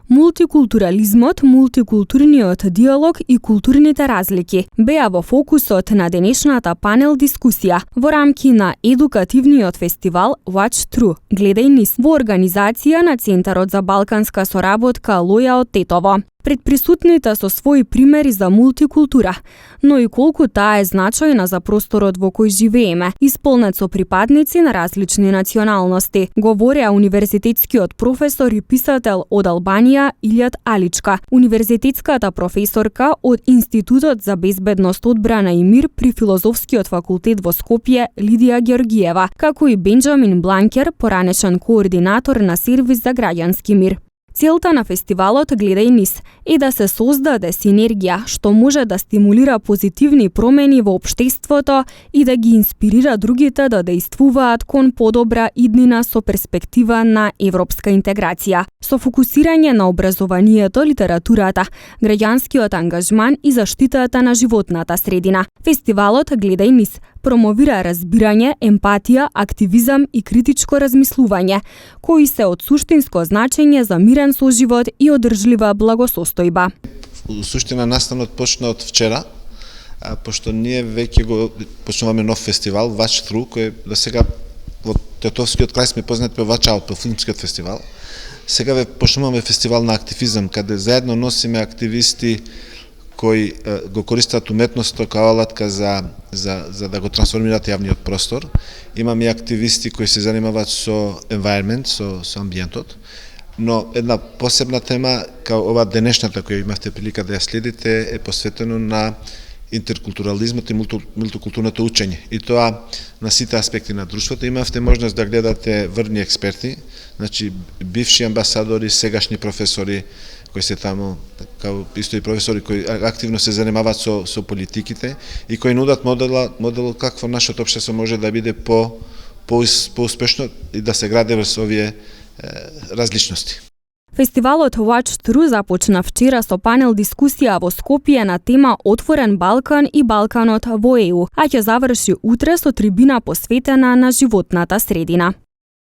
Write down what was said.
Мултикултурализмот, мултикултурниот диалог и културните разлики беа во фокусот на денешната панел дискусија во рамки на едукативниот фестивал Watch Through, гледај низ, во организација на Центарот за балканска соработка Лоја од Тетово. Пред присутните со своји примери за мултикултура, но и колку таа е значајна за просторот во кој живееме, исполнет со припадници на различни националности, говореа универзитетскиот професор и писател од Албанија Илјат Аличка, универзитетската професорка од Институтот за безбедност, одбрана и мир при Филозофскиот факултет во Скопје Лидија Георгиева, како и Бенџамин Бланкер, поранешен координатор на сервис за граѓански мир. Целта на фестивалот Гледај низ е да се создаде синергија што може да стимулира позитивни промени во општеството и да ги инспирира другите да действуваат кон подобра иднина со перспектива на европска интеграција, со фокусирање на образованието, литературата, граѓанскиот ангажман и заштитата на животната средина. Фестивалот Гледај низ промовира разбирање, емпатија, активизам и критичко размислување, кои се од суштинско значење за мирен соживот и одржлива благосостојба. Суштина настанот почна од вчера, пошто ние веќе го почнуваме нов фестивал Watch Through, кој до сега во Тетовскиот крај сме познати по Watch Out, по филмскиот фестивал. Сега почнуваме фестивал на активизам, каде заедно носиме активисти кои го користат уметноста како алатка за да го трансформираат јавниот простор. Имаме активисти кои се занимаваат со environment, со амбиентот. Но една посебна тема, као ова денешната која имавте прилика да ја следите, е посветено на интеркултурализмот и мултикултурното учење. И тоа на сите аспекти на друштвото. Имавте можност да гледате врвни експерти, значи бивши амбасадори, сегашни професори кои се таму, као исто и професори кои активно се занимаваат со политиките и кои нудат модел какво нашето општество може да биде поуспешно и да се гради врз овие различности. Фестивалот Watch Through започна вчера со панел дискусија во Скопје на тема Отворен Балкан и Балканот во ЕУ, а ќе заврши утре со трибина посветена на животната средина.